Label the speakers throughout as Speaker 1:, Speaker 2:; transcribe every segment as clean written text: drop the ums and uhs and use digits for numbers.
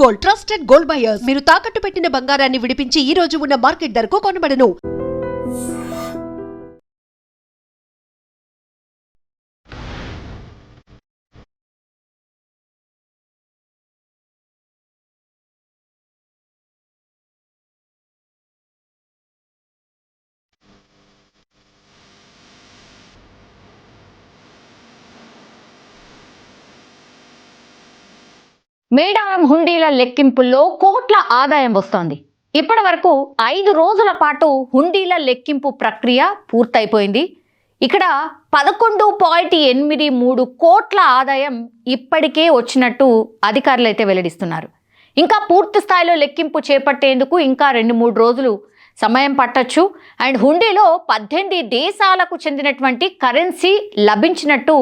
Speaker 1: Gold, trusted gold buyers. మీరు తాకట్టు పెట్టిన బంగారాన్ని విడిపించి ఈ రోజు ఉన్న మార్కెట్ ధరకు కొనబడను.
Speaker 2: మేడారం హుండీల లెక్కింపుల్లో కోట్ల ఆదాయం వస్తోంది. ఇప్పటి వరకు 5 రోజుల పాటు హుండీల లెక్కింపు ప్రక్రియ పూర్తయిపోయింది. ఇక్కడ 11.83 కోట్ల ఆదాయం ఇప్పటికే వచ్చినట్టు అధికారులు అయితే వెల్లడిస్తున్నారు. ఇంకా పూర్తి స్థాయిలో లెక్కింపు చేపట్టేందుకు ఇంకా 2-3 రోజులు సమయం పట్టొచ్చు. అండ్ హుండీలో 18 దేశాలకు చెందినటువంటి కరెన్సీ లభించినట్టు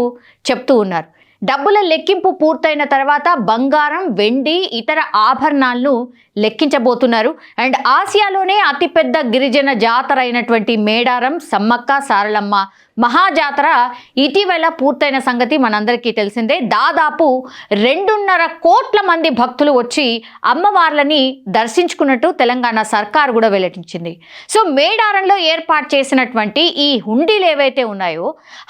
Speaker 2: చెప్తూ ఉన్నారు. డబ్బుల లెక్కింపు పూర్తయిన తర్వాత బంగారం, వెండి, ఇతర ఆభరణాలను లెక్కించబోతున్నారు. అండ్ ఆసియాలోనే అతిపెద్ద గిరిజన జాతర అయినటువంటి మేడారం సమ్మక్క సారలమ్మ మహాజాతర ఇటీవల పూర్తయిన సంగతి మనందరికీ తెలిసిందే. దాదాపు 2.5 కోట్ల మంది భక్తులు వచ్చి అమ్మవార్లని దర్శించుకున్నట్టు తెలంగాణ సర్కారు కూడా వెల్లడించింది. సో మేడారంలో ఏర్పాటు చేసినటువంటి ఈ హుండీలు ఏవైతే ఉన్నాయో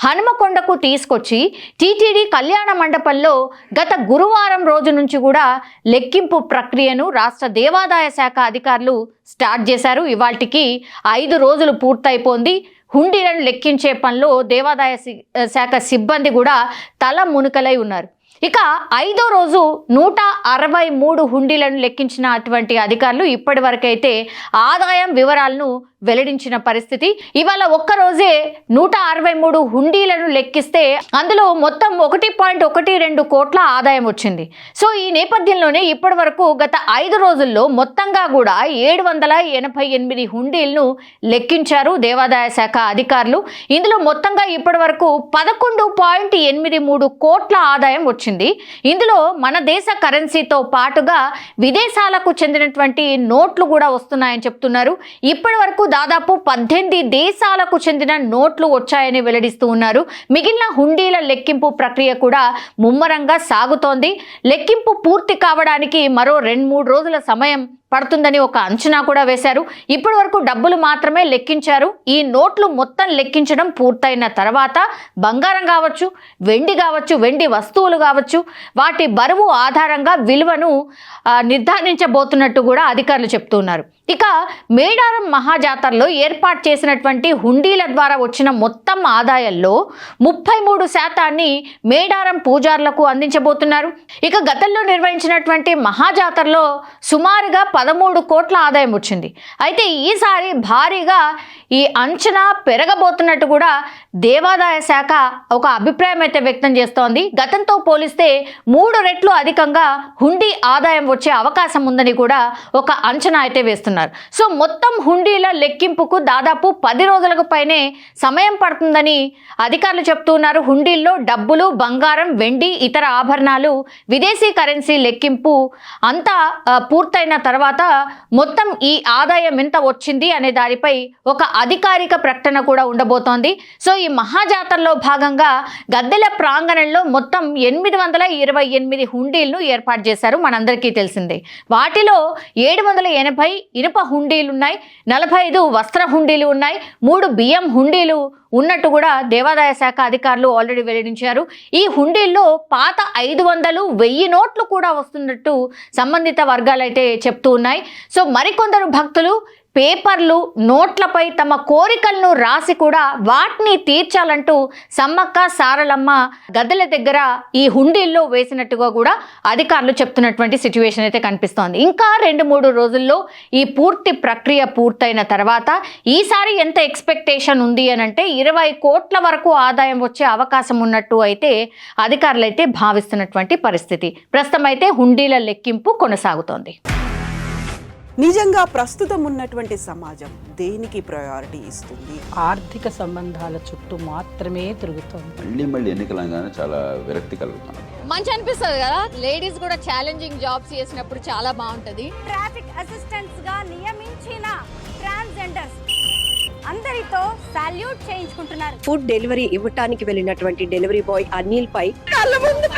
Speaker 2: హనుమకొండకు తీసుకొచ్చి టీటీడీ కళ్యాణ మండపంలో గత గురువారం రోజు నుంచి కూడా లెక్కింపు ప్రక్రియను రాష్ట్ర దేవాదాయ శాఖ అధికారులు స్టార్ట్ చేశారు. ఇవాల్టికి 5 రోజులు పూర్తయిపోయింది. హుండీలను లెక్కించే పనిలో దేవాదాయ శాఖ సిబ్బంది కూడా తల మునుకలై ఉన్నారు. ఇక 5వ రోజు 163 హుండీలను లెక్కించిన అటువంటి అధికారులు ఇప్పటి వరకైతే ఆదాయం వివరాలను వెల్లడించిన పరిస్థితి. ఇవాళ ఒక్కరోజే 163 హుండీలను లెక్కిస్తే అందులో మొత్తం 1.12 కోట్ల ఆదాయం వచ్చింది. సో ఈ నేపథ్యంలోనే ఇప్పటి వరకు గత 5 రోజుల్లో మొత్తంగా కూడా 788 హుండీలను లెక్కించారు దేవాదాయ శాఖ అధికారులు. ఇందులో మొత్తంగా ఇప్పటి వరకు 11.83 కోట్ల ఆదాయం వచ్చింది. ఇందులో మన దేశ కరెన్సీతో పాటుగా విదేశాలకు చెందినటువంటి నోట్లు కూడా వస్తున్నాయని చెప్తున్నారు. ఇప్పటి వరకు దాదాపు 18 దేశాలకు చెందిన నోట్లు వచ్చాయని వెల్లడిస్తూ ఉన్నారు. మిగిలిన హుండీల లెక్కింపు ప్రక్రియ కూడా ముమ్మరంగా సాగుతోంది. లెక్కింపు పూర్తి కావడానికి మరో 2-3 రోజుల సమయం పడుతుందని ఒక అంచనా కూడా వేశారు. ఇప్పటి వరకు డబ్బులు మాత్రమే లెక్కించారు. ఈ నోట్లు మొత్తం లెక్కించడం పూర్తయిన తర్వాత బంగారం కావచ్చు, వెండి కావచ్చు, వెండి వస్తువులు కావచ్చు, వాటి బరువు ఆధారంగా విలువను నిర్ధారించబోతున్నట్టు కూడా అధికారులు చెప్తున్నారు. ఇక మేడారం మహాజాతరలో ఏర్పాటు చేసినటువంటి హుండీల ద్వారా వచ్చిన మొత్తం ఆదాయంలో 33% మేడారం పూజారులకు అందించబోతున్నారు. ఇక గతంలో నిర్వహించినటువంటి మహాజాతరలో సుమారుగా 13 కోట్ల ఆదాయం వచ్చింది. అయితే ఈసారి భారీగా ఈ అంచనా పెరగబోతున్నట్టు కూడా దేవాదాయ శాఖ ఒక అభిప్రాయం అయితే వ్యక్తం చేస్తోంది. గతంతో పోలిస్తే 3 రెట్లు అధికంగా హుండీ ఆదాయం వచ్చే అవకాశం ఉందని కూడా ఒక అంచనా అయితే వేస్తున్నారు. సో మొత్తం హుండీల లెక్కింపుకు దాదాపు 10 రోజులకు పైనే సమయం పడుతుందని అధికారులు చెప్తున్నారు. హుండీల్లో డబ్బులు, బంగారం, వెండి, ఇతర ఆభరణాలు, విదేశీ కరెన్సీ లెక్కింపు అంతా పూర్తయిన తర్వాత మొత్తం ఈ ఆదాయం ఎంత వచ్చింది అనే దానిపై ఒక అధికారిక ప్రకటన కూడా ఉండబోతోంది. సో ఈ మహాజాతరలో భాగంగా గద్దెల ప్రాంగణంలో మొత్తం 828 హుండీలను ఏర్పాటు చేశారు. మనందరికీ తెలిసిందే. వాటిలో 780 ఇనుప హుండీలు ఉన్నాయి, 45 వస్త్ర హుండీలు ఉన్నాయి, 3 బియ్యం హుండీలు ఉన్నట్టు కూడా దేవాదాయ శాఖ అధికారులు ఆల్రెడీ వెల్లడించారు. ఈ హుండీల్లో పాత 500, 1000 నోట్లు కూడా వస్తున్నట్టు సంబంధిత వర్గాలు అయితే చెప్తూ ఉన్నాయి. సో మరికొందరు భక్తులు పేపర్లు, నోట్లపై తమ కోరికలను రాసి కూడా వాటిని తీర్చాలంటూ సమ్మక్క సారలమ్మ గద్దెల దగ్గర ఈ హుండీల్లో వేసినట్టుగా కూడా అధికారులు చెప్తున్నటువంటి సిచ్యువేషన్ అయితే కనిపిస్తోంది. ఇంకా 2-3 రోజుల్లో ఈ పూర్తి ప్రక్రియ పూర్తయిన తర్వాత ఈసారి ఎంత ఎక్స్పెక్టేషన్ ఉంది అని అంటే 20 కోట్ల వరకు ఆదాయం వచ్చే అవకాశం ఉన్నట్టు అయితే అధికారులు అయితే భావిస్తున్నటువంటి పరిస్థితి. ప్రస్తుతం అయితే హుండీల లెక్కింపు కొనసాగుతోంది.
Speaker 3: నిజంగా ప్రస్తుతం ఉన్నటువంటి సమాజం దేనికి ప్రయారిటీ ఇస్తుంది?
Speaker 4: ఆర్థిక సంబంధాల చుట్టూ మాత్రమే తిరుగుతుంది.
Speaker 5: మళ్ళీ ఎన్నికలంగానే చాలా విరక్తి కలుగుతున్నాం.
Speaker 6: మంచి అనిపిస్తుంది కదా, లేడీస్ కూడా ఛాలెంజింగ్ జాబ్స్ చేసినప్పుడు చాలా బాగుంటది.
Speaker 7: ట్రాఫిక్ అసిస్టెంట్స్ గా నియమించిన ట్రాన్స్జెండర్స్ అందరితో సాల్యూట్ చేయించుకుంటున్నారు.
Speaker 8: ఫుడ్ డెలివరీ ఇవ్వటానికి వెళ్ళినటువంటి డెలివరీ బాయ్ అనిల్ పై కళ్ళ ముందు